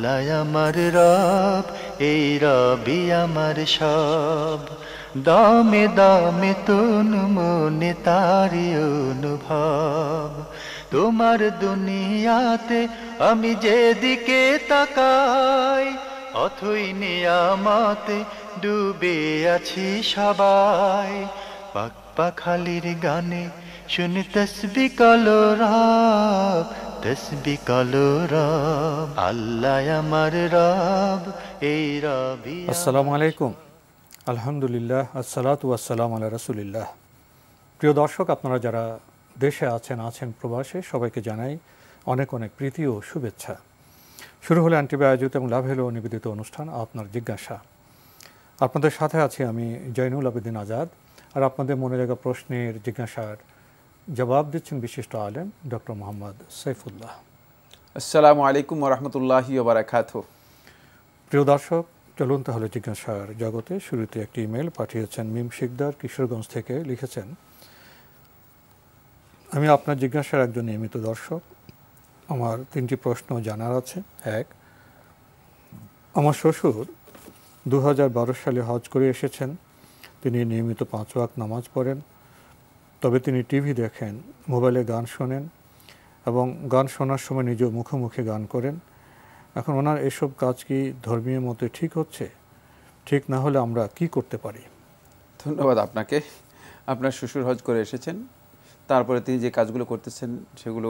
আল্লাহ আমার রব, এই রবি আমার সব। দামে দামে তুন মনে তারি অনুভব। তোমার দুনিয়াতে আমি যেদিকে তাকাই, অথই নিয়ামতে ডুবে আছি সবাই। পাক পাখালির গানে শুনি তসবি কলো রব, তসবি কলো রব। আল্লাহ আমার রব, এই রবি। আসসালামু আলাইকুম, আলহামদুলিল্লাহ, আসসালাতু ওয়াসসালামু আলা রাসূলিল্লাহ। প্রিয় দর্শক, আপনারা যারা দেশে আছেন প্রবাসে, সবাইকে জানাই অনেক অনেক প্রীতি ও শুভেচ্ছা। শুরু হলো অ্যান্টিবা আয়োজিত এবং লাভ হলো নিবেদিত অনুষ্ঠান আপনার জিজ্ঞাসা। আপনাদের সাথে আছি আমি জয়নুল আবেদিন আজাদ, আর আপনাদের মনে লাগা প্রশ্নের জিজ্ঞাসার জবাব দিচ্ছেন বিশিষ্ট আলেম ডক্টর মোহাম্মদ সাইফুল্লাহ। আসসালামু আলাইকুম ওয়া রাহমাতুল্লাহি ওয়া বারাকাতুহু। প্রিয় দর্শক, চলুন তাহলে জিজ্ঞাসার জগতে। শুরুতে একটি ইমেল পাঠিয়েছেন মিম শিকদার কিশোরগঞ্জ থেকে। লিখেছেন, আমি আপনার জিজ্ঞাসার একজন নিয়মিত দর্শক। আমার 3টি প্রশ্ন জানার আছে। 1, আমার শ্বশুর 2012 সালে হজ করে এসেছেন। তিনি নিয়মিত 5 ওয়াক্ত নামাজ পড়েন, তবে তিনি টিভি দেখেন, মোবাইলে গান শোনেন এবং গান শোনার সময় নিজেও মুখে মুখে গান করেন। এখন ওনার এসব কাজ কি ধর্মীয় মতে ঠিক হচ্ছে? ঠিক না হলে আমরা কি করতে পারি? ধন্যবাদ আপনাকে। আপনার শ্বশুর হজ করে এসেছেন, তারপরে তিনি যে কাজগুলো করতেছেন সেগুলো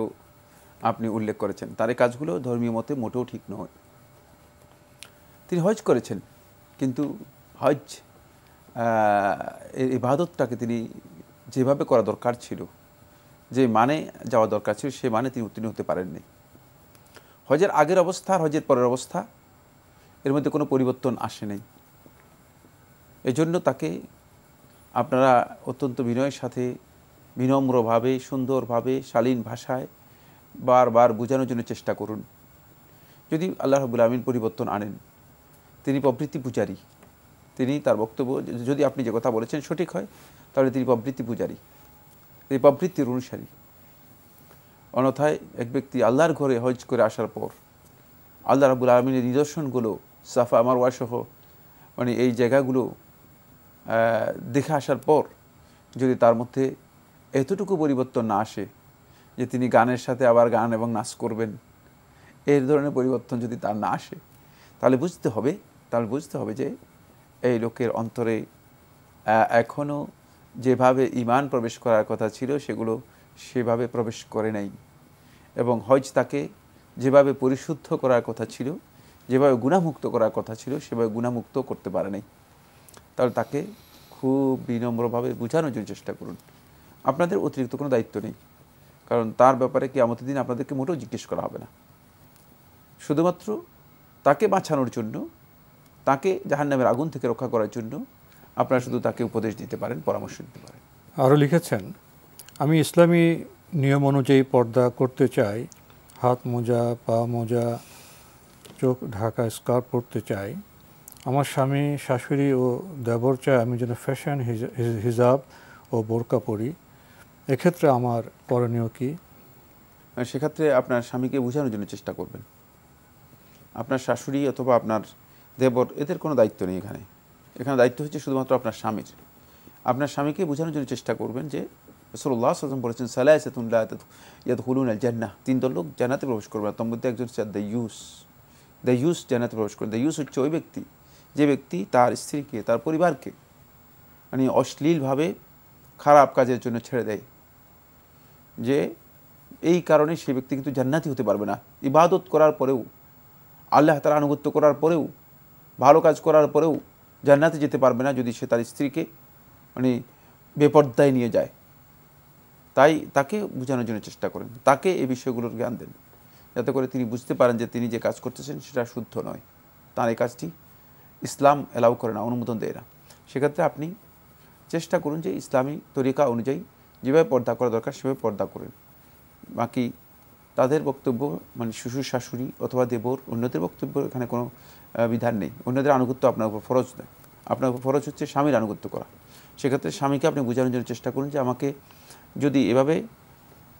আপনি উল্লেখ করেছেন। তার এই কাজগুলো ধর্মীয় মতে মোটেও ঠিক নয়। তিনি হজ করেছেন, কিন্তু হজ ইবাদতটাকে তিনি যেভাবে করা দরকার ছিল, যে মানে যাওয়া দরকার ছিল, সে মানে তিনি উত্তীর্ণ হতে পারেননি। হজের আগের অবস্থা আর হজের পরের অবস্থা, এর মধ্যে কোনো পরিবর্তন আসে নাই। এজন্য তাকে আপনারা অত্যন্ত বিনয়ের সাথে, বিনম্রভাবে, সুন্দরভাবে, শালীন ভাষায় বারবার বোঝানোর জন্য চেষ্টা করুন। যদি আল্লাহ রাব্বুল আমিন পরিবর্তন আনেন, তিনি প্রবৃত্তি পূজারী। তিনি তার বক্তব্য, যদি আপনি যে কথা বলেছেন সঠিক হয়, তাহলে তিনি প্রবৃত্তি পূজারী, তিনি প্রবৃত্তির অনুসারী। অন্যথায় এক ব্যক্তি আল্লাহর ঘরে হজ করে আসার পর আল্লাহ রাব্বুল আমিনের নিদর্শনগুলো, সাফা মারওয়া সহ মানে এই জায়গাগুলো দেখে আসার পর যদি তার মধ্যে এতটুকু পরিবর্তন না আসে যে তিনি গানের সাথে আবার গান এবং নাচ করবেন, এই ধরনের পরিবর্তন যদি তার না আসে, তাহলে বুঝতে হবে যে এই লোকের অন্তরে এখনও যেভাবে ঈমান প্রবেশ করার কথা ছিল সেগুলো সেভাবে প্রবেশ করে নাই, এবং হজ তাকে যেভাবে পরিশুদ্ধ করার কথা ছিল, যেভাবে গুনাহমুক্ত করার কথা ছিল, সেভাবে গুনাহমুক্ত করতে পারে নাই। তাহলে তাকে খুব বিনম্রভাবে বোঝানোর জন্য চেষ্টা করুন। আপনাদের অতিরিক্ত কোনো দায়িত্ব নেই, কারণ তার ব্যাপারে কিয়ামতের দিন আপনাদেরকে মোটেও জিজ্ঞেস করা হবে না। শুধুমাত্র তাকে বাঁচানোর জন্য, তাকে জাহান্নামের আগুন থেকে রক্ষা করার জন্য আপনারা শুধু তাকে উপদেশ দিতে পারেন, পরামর্শ দিতে পারেন। আরও লিখেছেন, আমি ইসলামী নিয়ম অনুযায়ী পর্দা করতে চাই, হাত মোজা, পা মোজা, চোখ ঢাকা স্কার্ফ পরতে চাই। আমার স্বামী, শাশুড়ি ও দেবর চায় আমি যেন ফ্যাশন হিজাব ও বোরকা পরি। এক্ষেত্রে আমার করণীয় কি? সেক্ষেত্রে আপনার স্বামীকে বোঝানোর জন্য চেষ্টা করবেন। আপনার শাশুড়ি অথবা আপনার দেবর, এদের কোনো দায়িত্ব নেই এখানে। দায়িত্ব হচ্ছে শুধুমাত্র আপনার স্বামীর। আপনার স্বামীকে বোঝানোর জন্য চেষ্টা করবেন যে রাসূলুল্লাহ সাল্লাল্লাহু আলাইহি ওয়াসাল্লাম বলেছেন, সালাসাতুন লা ইয়াদখুলুনাল জান্নাহ, 3 দল লোক জান্নাতে প্রবেশ করবে। তার মধ্যে একজন হচ্ছে দায়ুস জান্নাতে প্রবেশ করবে। দায়ুস হচ্ছে ওই ব্যক্তি, যে ব্যক্তি তার স্ত্রীকে, তার পরিবারকে মানে অশ্লীলভাবে খারাপ কাজের জন্য ছেড়ে দেয়, যে এই কারণে সেই ব্যক্তি কিন্তু জান্নাতি হতে পারবে না। ইবাদত করার পরেও, আল্লাহ তাআলার আনুগত্য করার পরেও, ভালো কাজ করার পরেও জান্নাতে যেতে পারবে না যদি সে তার স্ত্রীকে মানে বেপর্দায় নিয়ে যায়। তাই তাকে বোঝানোর জন্য চেষ্টা করেন, তাকে এই বিষয়গুলোর জ্ঞান দেন, যাতে করে তিনি বুঝতে পারেন যে তিনি যে কাজ করতেছেন সেটা শুদ্ধ নয়, তার এই কাজটি ইসলাম এলাও করে না, অনুমোদন দেয় না। সেক্ষেত্রে আপনি চেষ্টা করুন যে ইসলামী তরিকা অনুযায়ী যেভাবে পর্দা করা দরকার সেভাবে পর্দা করেন। বাকি তাদের বক্তব্য মানে শ্বশুর শাশুড়ি অথবা দেবর, অন্যদের বক্তব্য এখানে কোনো বিধান নেই। অন্যদের আনুগত্য আপনার উপর ফরজ নয়, আপনার উপর ফরজ হচ্ছে স্বামীর আনুগত্য করা। সেক্ষেত্রে স্বামীকে আপনি বোঝানোর জন্য চেষ্টা করুন যে আমাকে যদি এভাবে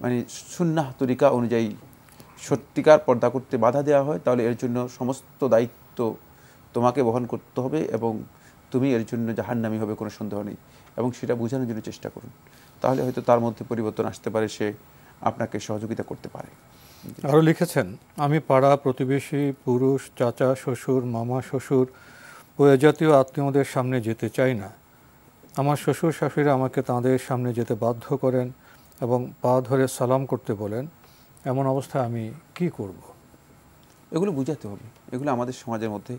মানে সুন্নাহ তরিকা অনুযায়ী সত্যিকার পর্দা করতে বাধা দেওয়া হয়, তাহলে এর জন্য সমস্ত দায়িত্ব তোমাকে বহন করতে হবে এবং তুমি এর জন্য জাহান্নামী হবে, কোনো সন্দেহ নেই। এবং সেটা বোঝানোর জন্য চেষ্টা করুন, তাহলে হয়তো তার মধ্যে পরিবর্তন আসতে পারে, সে আপনাকে সহযোগিতা করতে পারে। আরও লিখেছেন, আমি পাড়া প্রতিবেশী, পুরুষ, চাচা, শ্বশুর, মামা, শ্বশুর ও এ জাতীয় আত্মীয়দের সামনে যেতে চাই না। আমার শ্বশুর শাশুড়ি আমাকে তাঁদের সামনে যেতে বাধ্য করেন এবং পা ধরে সালাম করতে বলেন। এমন অবস্থায় আমি কি করব? এগুলো বুঝাতে হবে। এগুলো আমাদের সমাজের মধ্যে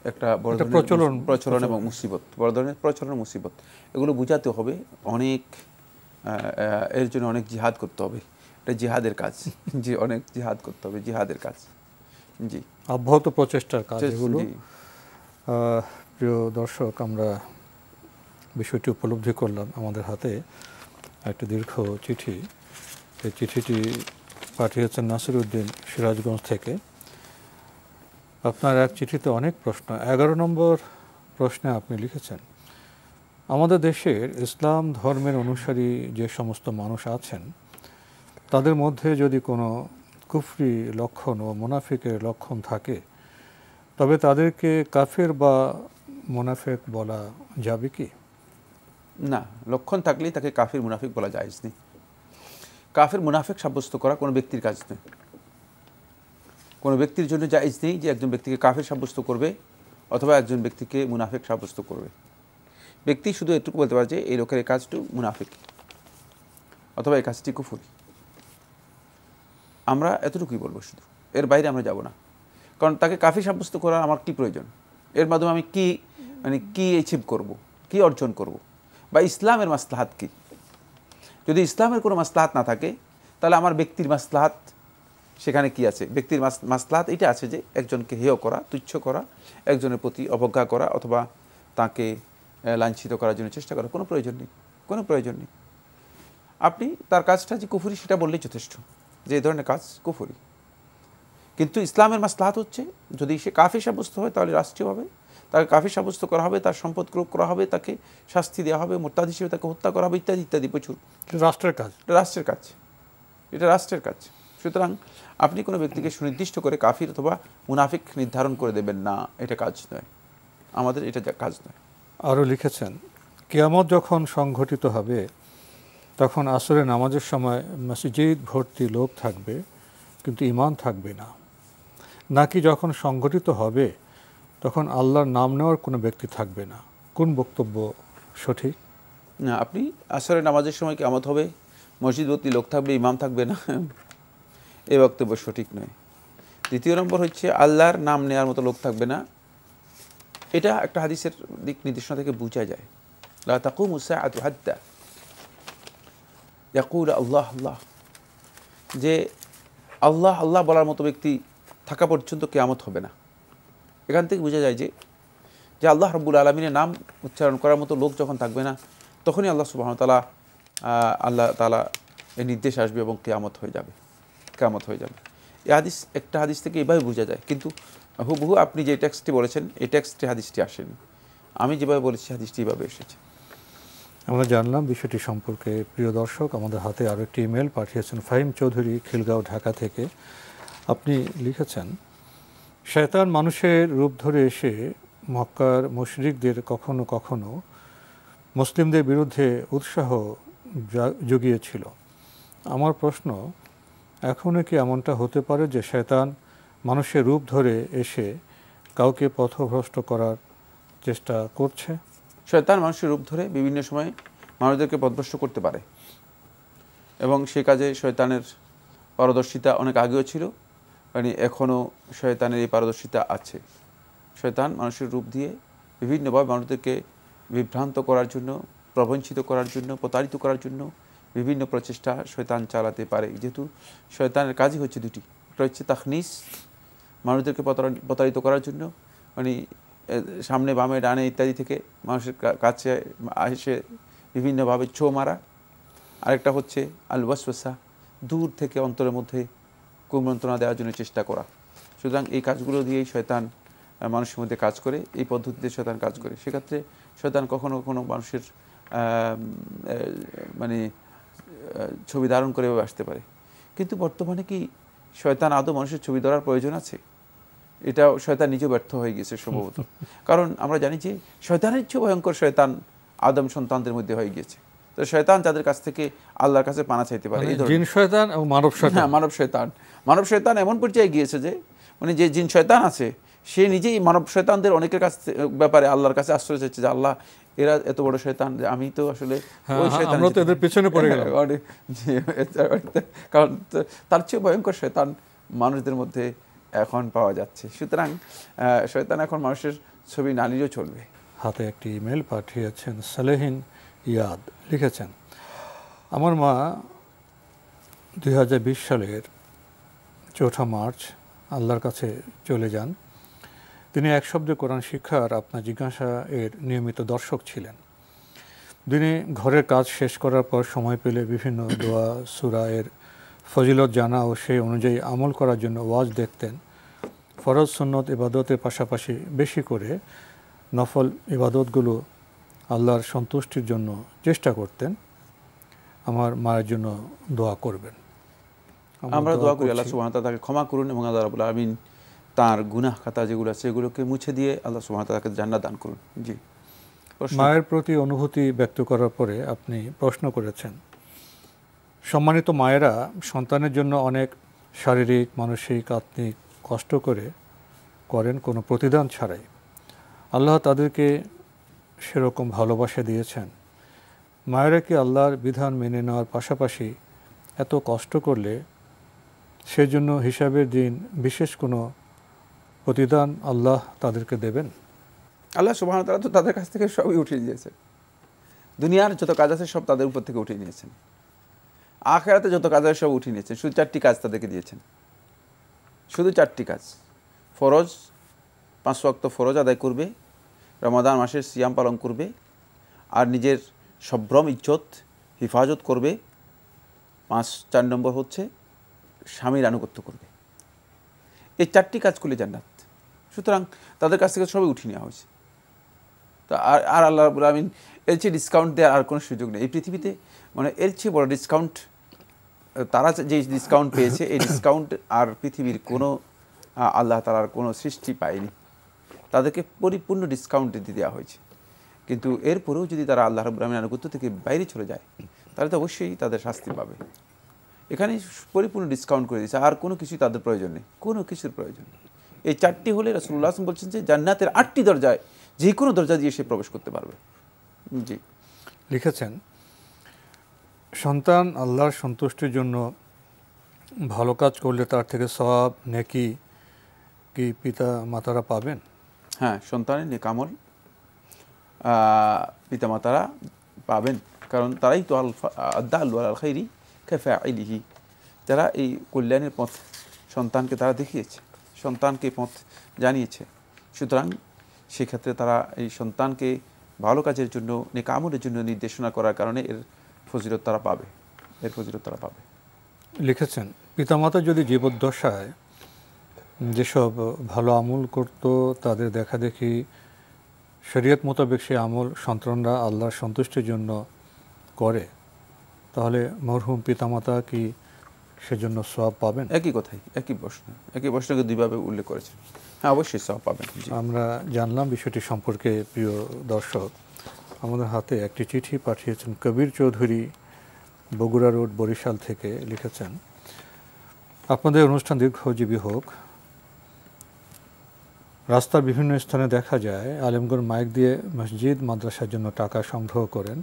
একটা বড় একটা ধরনের প্রচলন এবং মুসিবত, বড় ধরনের প্রচলন মুসিবত। এগুলো বুঝাতে হবে। অনেক এর জন্য অনেক জিহাদ করতে হবে। এটা জিহাদের কাজ, যে অনেক জিহাদ করতে হবে, জিহাদের কাজ। জি, অব্যাহত প্রচেষ্টার কাজ এগুলো। প্রিয় দর্শক, আমরা বিষয়টি উপলব্ধি করলাম। আমাদের হাতে একটা দীর্ঘ চিঠি, এই চিঠিটি পাঠিয়েছেন নাসিরউদ্দিন সিরাজগঞ্জ থেকে। আপনার এক চিঠিতে অনেক প্রশ্ন। 11 নম্বর প্রশ্নে আপনি লিখেছেন, আমাদের দেশের ইসলাম ধর্মের অনুসারী যে সমস্ত মানুষ আছেন, তাদের মধ্যে যদি কোনো কুফরি লক্ষণ ও মুনাফিকের লক্ষণ থাকে, তবে তাদেরকে কাফের বা মুনাফিক বলা যাবে কি? না, লক্ষণ থাকলেই তাকে কাফির মুনাফিক বলা জায়েজ নেই। কাফির মুনাফিক সাব্যস্ত করা কোনো ব্যক্তির কাজ নয়। কোনো ব্যক্তির জন্য জায়েজ নেই যে একজন ব্যক্তিকে কাফির সাব্যস্ত করবে অথবা একজন ব্যক্তিকে মুনাফিক সাব্যস্ত করবে। ব্যক্তি শুধু এটুকু বলতে পারে যে এই লোকের এই কাজটি মুনাফিক অথবা এই কাজটি কুফরি। আমরা এতটুকুই বলবো শুধু, এর বাইরে আমরা যাব না। কারণ তাকে কাফির সাব্যস্ত করার আমার কী প্রয়োজন? এর মাধ্যমে আমি কি অ্যাচিভ করব, কি অর্জন করব, বা ইসলামের মাসলাহাত কী? যদি ইসলামের কোনো মাসলাহাত না থাকে, তাহলে আমার ব্যক্তির মাসলাহাত সেখানে কি আছে? ব্যক্তির মাসলাহাত এটা আছে যে একজনকে হেয় করা, তুচ্ছ করা, একজনের প্রতি অবজ্ঞা করা অথবা তাকে লাঞ্ছিত করার জন্য চেষ্টা করা। কোনো প্রয়োজন নেই, কোনো প্রয়োজন নেই। আপনি তার কাজটা যে কুফরি সেটা বললেই যথেষ্ট, যে এই ধরনের কাজ কুফরি। কিন্তু ইসলামের মাসলাহাত হচ্ছে যদি সে কাফির সাব্যস্ত হয়, তাহলে রাষ্ট্রীয়ভাবে তাকে কাফির সাব্যস্ত করা হবে, তার সম্পদ ক্রোধ করা হবে, তাকে শাস্তি দেওয়া হবে, মোরতাদ হিসেবে তাকে হত্যা করা হবে, ইত্যাদি ইত্যাদি প্রচুর। রাষ্ট্রের কাজ, রাষ্ট্রের কাজ, এটা রাষ্ট্রের কাজ। সুতরাং আপনি কোনো ব্যক্তিকে সুনির্দিষ্ট করে কাফির অথবা মুনাফিক নির্ধারণ করে দেবেন না, এটা কাজ নয়, আমাদের এটা কাজ নয়। আরও লিখেছেন, কিয়ামত যখন সংঘটিত হবে তখন আসরে নামাজের সময় মসজিদ ভর্তি লোক থাকবে কিন্তু ঈমান থাকবে না, নাকি যখন সংঘটিত হবে তখন আল্লাহর নাম নেওয়ার কোনো ব্যক্তি থাকবে না? কোন বক্তব্য সঠিক? না, আপনি আসরে নামাজের সময় কিয়ামত হবে, মসজিদ ভর্তি লোক থাকবে, ইমাম থাকবে না, এই বক্তব্য সঠিক নয়। দ্বিতীয় নম্বর হচ্ছে আল্লাহর নাম নেওয়ার মতো লোক থাকবে না। এটা একটা হাদিসের দিক নির্দেশনা থেকে বোঝা যায়। লা তাকুমু সাআতু হাত্তা ইয়াকুল আল্লাহ আল্লাহ, যে আল্লাহ আল্লাহ বলার মতো ব্যক্তি থাকা পর্যন্ত কিয়ামত হবে না। এখান থেকে বোঝা যায় যে আল্লাহ রাব্বুল আলামিনের নাম উচ্চারণ করার মতো লোক যখন থাকবে না, তখনই আল্লাহ সুবহানাহু ওয়া তাআলা আল্লাহ তাআলা এই নির্দেশ আসবে এবং কিয়ামত হয়ে যাবে, কিয়ামত হয়ে যাবে। এই হাদিস, একটা হাদিস থেকে এভাবে বোঝা যায়, কিন্তু হুবহু আপনি যে টেক্সটটি বলেছেন এই টেক্সটে হাদিসটি আসেনি। আমি যেভাবে বলেছি হাদিসটি এভাবে এসেছে। আমরা জানলাম বিষয়টি সম্পর্কে। প্রিয় দর্শক, আমাদের হাতে আরও একটি ইমেল পাঠিয়েছেন ফাহিম চৌধুরী, খিলগাঁও, ঢাকা থেকে। আপনি লিখেছেন, শয়তান মানুষের রূপ ধরে এসে মক্কার মুশরিকদের কখনো কখনো মুসলিমদের বিরুদ্ধে উৎসাহ জুগিয়েছিল। আমার প্রশ্ন, এখনও কি এমনটা হতে পারে যে শয়তান মানুষের রূপ ধরে এসে কাউকে পথভ্রষ্ট করার চেষ্টা করছে? শয়তান মানুষের রূপ ধরে বিভিন্ন সময় মানুষদেরকে পথভ্রষ্ট করতে পারে এবং সে কাজে শয়তানের পারদর্শিতা অনেক আগেও ছিল, মানে এখনও শয়তানের এই পারদর্শিতা আছে। শয়তান মানুষের রূপ দিয়ে বিভিন্নভাবে মানুষদেরকে বিভ্রান্ত করার জন্য, প্রবঞ্চিত করার জন্য, প্রতারিত করার জন্য বিভিন্ন প্রচেষ্টা শয়তান চালাতে পারে। যেহেতু শয়তানের কাজই হচ্ছে দুটি, একটা হচ্ছে তাখনিস, মানুষদেরকে প্রতারিত করার জন্য, মানে সামনে বামে ডানে ইত্যাদি থেকে মানুষের কাছে এসে বিভিন্নভাবে ছো মারা। আরেকটা হচ্ছে আল ওয়াসওয়াসা, দূর থেকে অন্তরের মধ্যে কুমন্ত্রণা দেওয়ার জন্য চেষ্টা করা। সুতরাং এই কাজগুলো দিয়েই শয়তান মানুষের মধ্যে কাজ করে, এই পদ্ধতিতে শয়তান কাজ করে। সেক্ষেত্রে শয়তান কখনো কখনো মানুষের মানে ছবি ধারণ করে আসতে পারে। কিন্তু বর্তমানে কি শয়তান আদৌ মানুষের ছবি ধরার প্রয়োজন আছে? এটাও শয়তান নিজেও ব্যর্থ হয়ে গেছে সম্ভবত। কারণ আমরা জানি যে শয়তানের চেয়ে ভয়ঙ্কর শয়তান আদম সন্তানদের মধ্যে হয়ে গিয়েছে। তো শয়তান যাদের কাছ থেকে আল্লাহর কাছে পানা চাইতে পারে, জিন শয়তান এবং মানব শয়তান। হ্যাঁ, মানব শয়তান এমন পর্যায়ে গিয়েছে যে মানে যে জিন শয়তান আছে সে নিজেই মানব শয়তানদের অনেকের কাছ ব্যাপারে আল্লাহর কাছে আশ্রয় চাইছে যে আল্লাহ এরা এত বড় শয়তান যে আমি তো আসলে ওই শয়তান, আমরা তো এদের পেছনে পড়ে গেলাম। কারণ তার চেয়ে ভয়ঙ্কর শয়তান মানুষদের মধ্যে এখন পাওয়া যাচ্ছে। সুতরাং শয়তান এখন মানুষের ছবি নালিয়েও চলবে। হাতে একটি ইমেল পাঠিয়েছেন সালেহিন ইয়াদ, লিখেছেন আমার মা 2020 সালের 4 মার্চ আল্লাহর কাছে চলে যান। তিনি এক শব্দে কোরআন শিক্ষার আপনার জিজ্ঞাসা এর নিয়মিত দর্শক ছিলেন। তিনি ঘরের কাজ শেষ করার পর সময় পেলে বিভিন্ন দোয়া সূরা এর ফজিলত জানা ও সেই অনুযায়ী আমল করার জন্য ওয়াজ দেখতেন। ফরজ সুন্নত ইবাদতের পাশাপাশি বেশি করে নফল ইবাদতগুলো আল্লাহর সন্তুষ্টির জন্য চেষ্টা করতেন। আমার মায়ের জন্য দোয়া করবেন। আমরা দোয়া করি আল্লাহ সুবহানাহু ওয়া তাআলা তাকে ক্ষমা করুন এবং আল্লাহ রাব্বুল আলামিন তার গুনাহ খাতা যেগুলো আছে সেগুলোকে মুছে দিয়ে আল্লাহ সুবহানাহু ওয়া তাআলাকে জান্নাত দান করুন। জি, মায়ের প্রতি অনুভূতি ব্যক্ত করার পরে আপনি প্রশ্ন করেছেন, সম্মানিত মায়েরা সন্তানের জন্য অনেক শারীরিক, মানসিক, আত্মিক কষ্ট করেন কোনো প্রতিদান ছাড়াই। আল্লাহ তাদেরকে সেরকম ভালোবাসা দিয়েছেন। মায়েরা কি আল্লাহর বিধান মেনে নেওয়ার পাশাপাশি এত কষ্ট করলে সেজন্য হিসাবের দিন বিশেষ কোনো প্রতিদান আল্লাহ তাদেরকে দেবেন? আল্লাহ সুবহানাহু ওয়া তাআলা তো তাদের কাছ থেকে সবই উঠিয়ে দিয়েছেন। দুনিয়ার যত কাজ আছে সব তাদের উপর থেকে উঠিয়ে নিয়েছেন। আখিরাতে যত কাজ আছে সব উঠিয়ে নিয়েছেন। শুধু 4টি কাজ তাদেরকে দিয়েছেন, শুধু 4টি কাজ। ফরজ 5 ওয়াক্ত ফরজ আদায় করবে, রমাদান মাসের সিয়াম পালন করবে, আর নিজের সম্ভ্রম ইজ্জত হেফাজত করবে। 4 নম্বর হচ্ছে স্বামীর আনুগত্য করবে। এই 4টি কাজ করলে জান্নাত। সুতরাং তাদের কাছ থেকে সবই উঠিয়ে নেওয়া হয়েছে। তা আর আল্লাহ রাব্বুল আলামিন এর চেয়ে ডিসকাউন্ট দেওয়ার আর কোনো সুযোগ নেই এই পৃথিবীতে। মানে এর চেয়ে বড় ডিসকাউন্ট তারা যে ডিসকাউন্ট পেয়েছে এই ডিসকাউন্ট আর পৃথিবীর কোনো আল্লাহ তাআলার কোনো সৃষ্টি পায়নি। তাদেরকে পরিপূর্ণ ডিসকাউন্ট দিয়ে দেওয়া হয়েছে। কিন্তু এরপরেও যদি তারা আল্লাহ রাব্বুল আলামিনের আনুগত্য থেকে বাইরে চলে যায় তাহলে তো অবশ্যই তাদের শাস্তি পাবে। এখানে পরিপূর্ণ ডিসকাউন্ট করে দিয়েছে, আর কোনো কিছুই তাদের প্রয়োজন নেই, কোনো কিছুর প্রয়োজন নেই। এই 4টি হলে রাসূলুল্লাহ সাল্লাল্লাহু আলাইহি ওয়াসাল্লাম বলছেন যে জান্নাতের 8টি দরজায় যে কোনো দরজা দিয়ে সে প্রবেশ করতে পারবে। জি, লিখেছেন সন্তান আল্লাহর সন্তুষ্টির জন্য ভালো কাজ করলে তার থেকে সওয়াব নেকি কি পিতা মাতারা পাবেন? হ্যাঁ, সন্তানের নেক আমল পিতা মাতারা পাবেন, কারণ তারাই তো আদ-দাল্লু আলাল খাইরি কাফাইলিহি, যারা এই কল্যাণের পথ সন্তানকে তারা দেখিয়েছে, সন্তানকে পথ জানিয়েছে। সুতরাং সেক্ষেত্রে তারা এই সন্তানকে ভালো কাজের জন্য, নেক আমলের জন্য নির্দেশনা করার কারণে এর ফজিলত তারা পাবে, এর ফজিলত তারা পাবে। লিখেছেন পিতামাতা যদি জীবদ্দশায় যেসব ভালো আমল করত তাদের দেখাদেখি শরীয়ত মোতাবেক সে আমল সন্তানরা আল্লাহর সন্তুষ্টির জন্য করে, তাহলে মরহুম পিতামাতা কি সেজন্য সওয়াব পাবেন? একই কথাই, একই প্রশ্নকে দুইভাবে উল্লেখ করেছেন। হ্যাঁ, অবশ্যই সওয়াব পাবেন। আমরা জানলাম বিষয়টি সম্পর্কে। প্রিয় দর্শক, আমাদের হাতে একটি চিঠি পাঠিয়েছেন কবির চৌধুরী, বগুড়া রোড, বরিশাল থেকে। লিখেছেন আপনাদের অনুষ্ঠান দীর্ঘজীবী হোক। রাস্তার বিভিন্ন স্থানে দেখা যায় আলেমগণ মাইক দিয়ে মসজিদ মাদ্রাসার জন্য টাকা সংগ্রহ করেন।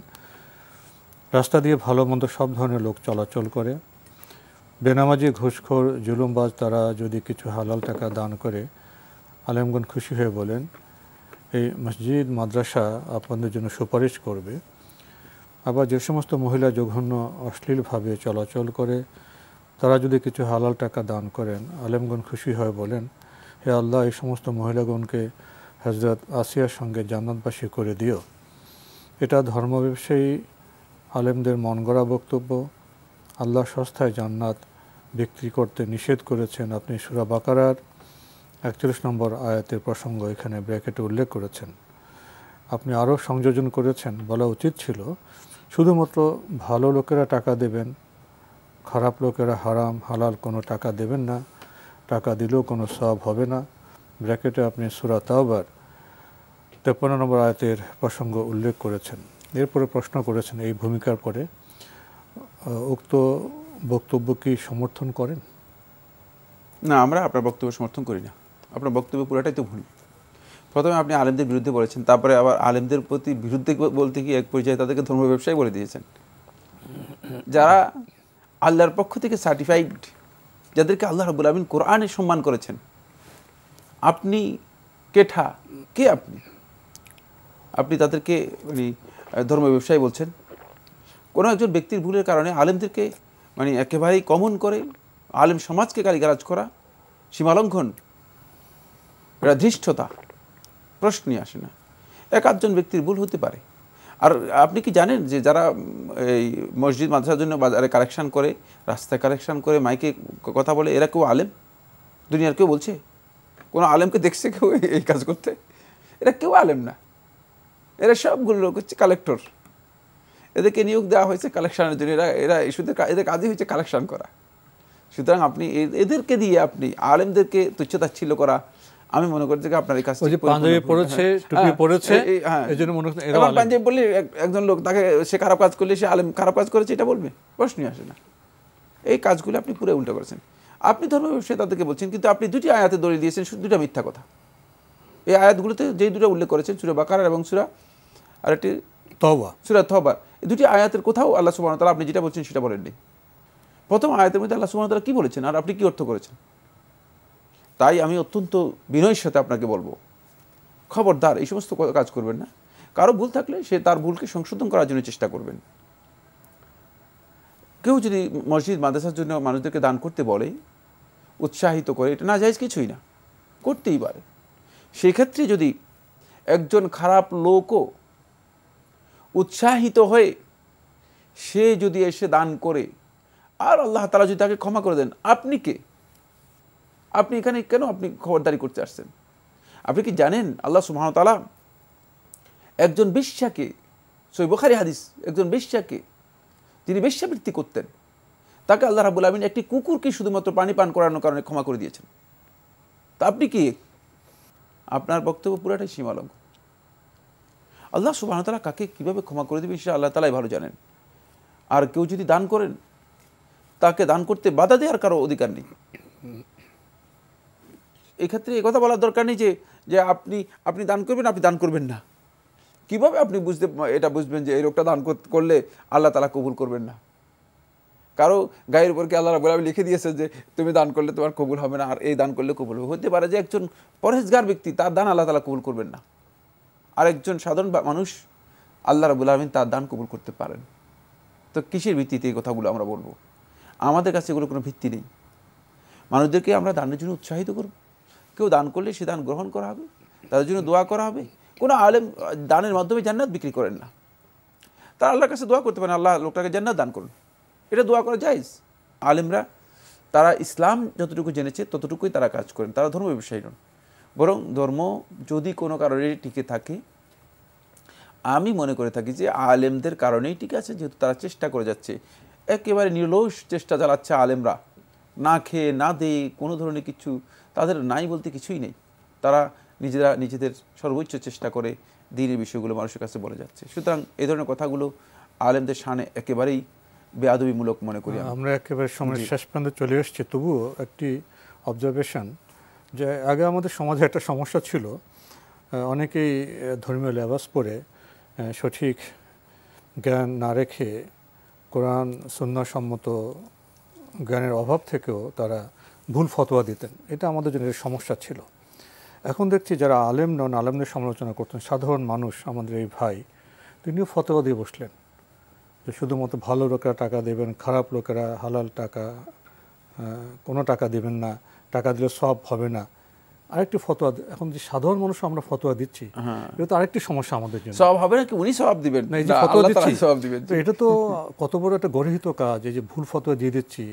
রাস্তা দিয়ে ভালো মন্দ সব ধরনের লোক চলাচল করে। বেনামাজি, ঘুষখোর, জুলুমবাজ তারা যদি কিছু হালাল টাকা দান করে আলেমগণ খুশি হয়ে বলেন এই মসজিদ মাদ্রাসা আপনাদের জন্য সুপারিশ করবে। আবার যে সমস্ত মহিলা জঘন্য অশ্লীলভাবে চলাচল করে তারা যদি কিছু হালাল টাকা দান করেন আলেমগণ খুশি হয়ে বলেন হে আল্লাহ, এই সমস্ত মহিলাগণকে হযরত আসিয়ার সঙ্গে জান্নাতবাসী করে দিও। এটা ধর্ম ব্যবসায়ী আলেমদের মন গড়া বক্তব্য। আল্লাহ সস্তায় জান্নাত বিক্রি করতে নিষেধ করেছেন। আপনি সূরা বাকারার 41 নম্বর আয়াতের প্রসঙ্গ এখানে ব্র্যাকেটে উল্লেখ করেছেন। আপনি আরও সংযোজন করেছেন, বলা উচিত ছিল শুধুমাত্র ভালো লোকেরা টাকা দেবেন, খারাপ লোকেরা হারাম হালাল কোনো টাকা দেবেন না, টাকা দিলেও কোনো সওয়াব হবে না। ব্র্যাকেটে আপনি সূরা তাওবার 53 নম্বর আয়াতের প্রসঙ্গ উল্লেখ করেছেন। এরপরে প্রশ্ন করেছেন এই ভূমিকার পরে উক্ত বক্তব্য কি সমর্থন করেন? না, আমরা আপনার বক্তব্য সমর্থন করি না। আপনার বক্তব্য পুরোটাই তো ভুল। প্রথমে আপনি আলেমদের বিরুদ্ধে বলেছেন, তারপরে আবার আলেমদের প্রতি বিরুদ্ধে বলতে গিয়ে এক পর্যায়ে তাদেরকে ধর্ম ব্যবসায়ী বলে দিয়েছেন, যারা আল্লাহর পক্ষ থেকে সার্টিফাইড, যাদেরকে আল্লাহ রাব্বুল আলামিন কোরআনে সম্মান করেছেন। আপনি কেঠা কে? আপনি তাদেরকে মানে ধর্ম ব্যবসায়ী বলছেন? কোনো একজন ব্যক্তির ভুলের কারণে আলেমদেরকে মানে একেবারেই কমন করে আলেম সমাজকে গালিগালাজ করা সীমালঙ্ঘন, এটা ধৃষ্টতা, প্রশ্নই আসে না। এক আধজন ব্যক্তির ভুল হতে পারে। আর আপনি কি জানেন যে যারা এই মসজিদ মাদ্রাসার জন্য বাজারে কালেকশন করে, রাস্তায় কালেকশন করে, মাইকে কথা বলে, এরা কেউ আলেম? দুনিয়ার কেউ বলছে? কোনো আলেমকে দেখছে কেউ এই কাজ করতে? এরা কেউ আলেম না, এরা সবগুলো লোক হচ্ছে কালেক্টর। এদেরকে নিয়োগ দেওয়া হয়েছে কালেকশনের জন্য। এরা এদের কাজই হচ্ছে কালেকশন করা। সুতরাং আপনি এদেরকে দিয়ে আপনি আলেমদেরকে তুচ্ছতাচ্ছিল্য করা, আমি মনে করি যে আপনার এই কাজ পাঞ্জাবি পড়েছে, টুপি পড়েছে, এজন্য মনে হচ্ছে এরা আলেম। পাঞ্জাবি বললে একজন লোক তাকে সে খারাপ কাজ করলে সে আলেম খারাপ কাজ করেছে এটা বলবে? প্রশ্নই আসে না। এই কাজগুলো আপনি পুরো উল্টো করেছেন। আপনি ধর্ম ব্যবসায়ী তাদেরকে বলছেন, কিন্তু আপনি দুটি আয়াতে দলিল দিয়েছেন, শুধু দুটা মিথ্যা কথা। এই আয়াতগুলোতে যেই দুটো উল্লেখ করেছেন, সূরা বাকারা এবং আরেকটি সূরা তওবা, এই দুটি আয়াতের কোথাও আল্লাহ সুবহানাহু ওয়া তাআলা আপনি যেটা বলছেন সেটা বলেননি। প্রথম আয়াতের মধ্যে আল্লাহ সুবহানাহু ওয়া তাআলা কি বলেছেন আর আপনি কি অর্থ করেছেন? তাই আমি অত্যন্ত বিনয়ের সাথে আপনাকে বলবো, খবরদার এই সমস্ত কাজ করবেন না। কারো ভুল থাকলে সে তার ভুলকে সংশোধন করার জন্য চেষ্টা করবেন। কেউ যদি মসজিদ মাদ্রাসার জন্য মানুষদেরকে দান করতে বলে, উৎসাহিত করে, এটা নাজায়েজ কিছুই না, করতেই পারে। সেক্ষেত্রে যদি একজন খারাপ লোকও উৎসাহিত হয়ে সে যদি এসে দান করে আর আল্লাহ তাআলা যদি তাকে ক্ষমা করে দেন, আপনি কে? আপনি এখানে কেন আপনি খবরদারি করতে আসছেন? আপনি কি জানেন আল্লাহ সুবহানাহু ওয়া তাআলা একজন বেশ্যাকে, সহিহ বুখারী হাদিস, একজন বেশ্যাকে যিনি বেশ্যাবৃত্তি করতেন, তাকে আল্লাহ রাব্বুল আলামিন একটি কুকুরকে শুধুমাত্র পানি পান করানোর কারণে ক্ষমা করে দিয়েছেন। তা আপনি কি? আপনার বক্তব্য পুরাটাই সীমালঙ্ঘন। আল্লাহ সুবহানাহু ওয়া তাআলা কাকে কীভাবে ক্ষমা করে দেবে সেটা আল্লাহ তাআলাই ভালো জানেন। আর কেউ যদি দান করেন, তাকে দান করতে বাধা দেওয়ার কারো অধিকার নেই। এক্ষেত্রে এই কথা বলার দরকার নেই যে আপনি দান করবেন, আপনি দান করবেন না। কিভাবে আপনি বুঝবেন যে এই লোকটা দান করলে আল্লাহ তাআলা কবুল করবেন না? কারো গায়ের উপর কি আল্লাহ রাব্বুল আলামিন লিখে দিয়েছে যে তুমি দান করলে তোমার কবুল হবে না, আর এই দান করলে কবুল হবে? হতে পারে যে একজন পরহেজগার ব্যক্তি, তার দান আল্লাহ তাআলা কবুল করবেন না, আর একজন সাধারণ মানুষ আল্লাহ রাব্বুল আলামিন তার দান কবুল করতে পারেন। তো কিসের ভিত্তিতে এই কথাগুলো আমরা বলবো? আমাদের কাছে এগুলো কোনো ভিত্তি নেই। মানুষদেরকে আমরা দানের জন্য উৎসাহিত করব, কেউ দান করলে সে দান গ্রহণ করা হবে, তাদের জন্য দোয়া করা হবে। কোনো আলেম দানের মাধ্যমে জান্নাত বিক্রি করেন না। তারা আল্লাহর কাছে দোয়া করতে পারেন, আল্লাহ লোকটাকে জান্নাত দান করুন, এটা দোয়া করা জায়েজ। আলেমরা তারা ইসলাম যতটুকু জেনেছে ততটুকুই তারা কাজ করেন, তারা ধর্ম ব্যবসায়ী নন। বরং ধর্ম যদি কোনো কারণে টিকে থাকে, আমি মনে করে থাকি যে আলেমদের কারণেই ঠিক আছে, যেহেতু তারা চেষ্টা করে যাচ্ছে, একেবারে নিরলস চেষ্টা চালাচ্ছে আলেমরা, না খেয়ে না দিয়ে কোনো ধরনের কিছু তাদের নাই বলতে কিছুই নেই। তারা নিজেদের সর্বোচ্চ চেষ্টা করে দ্বীনের বিষয়গুলো মানুষের কাছে বলে যাচ্ছে। সুতরাং এই ধরনের কথাগুলো আলেমদের শানে একেবারেই বেয়াদবিমূলক মনে করি। আমরা একেবারে সময়ের শেষ প্রান্তে চলে এসেছি, তবুও একটি অবজারভেশন, যে আগে আমাদের সমাজে একটা সমস্যা ছিল, অনেকেই ধর্মীয় লেবাস পরে সঠিক জ্ঞান না রেখে কোরআন সুন্নাহ সম্মত জ্ঞানের অভাব থেকেও তারা ভুল ফতোয়া দিতেন। এটা আমাদের জন্য সমস্যা ছিল। এখন দেখছি যারা আলেম নন, আলেমদের সমালোচনা করতেন, সাধারণ মানুষ, আমাদের এই ভাই, তিনিও ফতোয়া দিয়ে বসলেন যে শুধুমাত্র ভালো লোকেরা টাকা দেবেন, খারাপ লোকেরা হালাল টাকা কোনো টাকা দেবেন না, টাকা দিলে সওয়াব হবে না। আরেকটি ফতোয়া, এখন যে সাধারণ মানুষ আমরা ফতোয়া দিচ্ছি, এটা তো আরেকটি সমস্যা আমাদের জন্য। সওয়াব হবে না কি? উনি সওয়াব দিবেন না, এই যে ফতোয়া দিচ্ছি, তো এটা তো কত বড় একটা গর্হিত কাজ। এই যে ভুল ফতোয়া দিয়ে দিচ্ছি,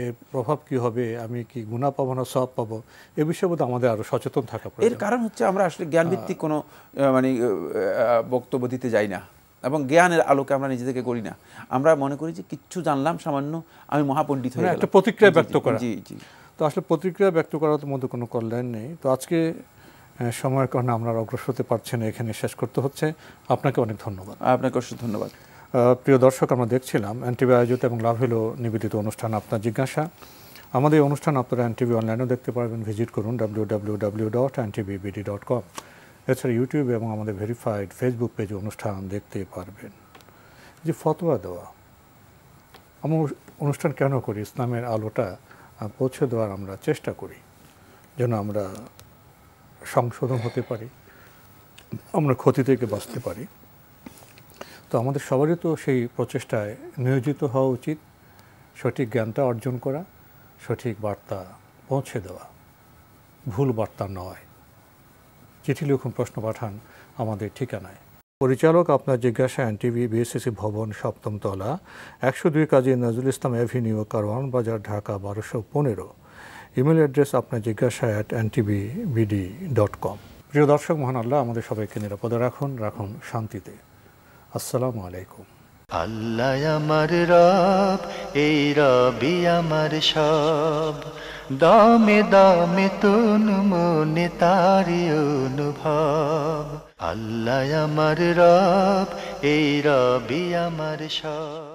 এর প্রভাব কি হবে, আমি কি গুনাহ পাবো না সওয়াব পাবো, এ বিষয়ে বোধহয় আমাদের আরো সচেতন থাকা প্রয়োজন। এর কারণ হচ্ছে আমরা আসলে জ্ঞানভিত্তিক কোনো বক্তব্য দিতে যাই না। এবং জ্ঞানের আলোকে আমরা নিজেদেরকে গড়ি না। আমরা মনে করি যে কিচ্ছু জানলাম সামান্য, আমি মহাপণ্ডিত হয়ে গেলাম। একটা প্রতিক্রিয়া ব্যক্ত করা। জি জি। তো আসলে প্রতিক্রিয়া ব্যক্ত করার মধ্যে কোনো কল্যাণ নেই। তো আজকে সময়ের কারণে আমরা অগ্রসর হতে পারছি না, এখানে শেষ করতে হচ্ছে। আপনাকে অনেক ধন্যবাদ। আপনাকে অবশ্যই ধন্যবাদ। প্রিয় দর্শক, আমরা দেখছিলাম এনটিভি আয়োজিত এবং লাভ হলো নিবেদিত অনুষ্ঠান আপনার জিজ্ঞাসা। আমাদের এই অনুষ্ঠান আপনারা এনটিভি অনলাইনেও দেখতে পারবেন। ভিজিট করুন www.ntvbd.com। এছাড়া ইউটিউবে এবং আমাদের ভেরিফাইড ফেসবুক পেজে অনুষ্ঠান দেখতে পারবেন। যে ফতোয়া দেওয়া, আমরা অনুষ্ঠান কেন করি? ইসলামের আলোটা পৌঁছে দেওয়ার আমরা চেষ্টা করি, যেন আমরা সংশোধন হতে পারি, আমরা ক্ষতি থেকে বাঁচতে পারি। তো আমাদের সবারই তো সেই প্রচেষ্টায় নিয়োজিত হওয়া উচিত, সঠিক জ্ঞানটা অর্জন করা, সঠিক বার্তা পৌঁছে দেওয়া, ভুল বার্তা নয়। চিঠি লিখুন, প্রশ্ন পাঠান আমাদের ঠিকানায়। পরিচালক আপনার জিজ্ঞাসা, এনটিভি, বিএসসিসি ভবন, 7ম তলা, 102 কাজী নজরুল ইসলাম এভিনিউ, কারওয়ান বাজার, ঢাকা 1215। ইমেল অ্যাড্রেস আপনার জিজ্ঞাসা @ntvbd.com। প্রিয় দর্শক, মহান আল্লাহ আমাদের সবাইকে নিরাপদে রাখুন শান্তিতে। আসসালামু আলাইকুম। আল্লাহ আমার রব, এই রবি আমার সব, দামে দামে তুন মনে তারি অনুভব। আল্লাহ আমার রব, এই রবি আমার সব।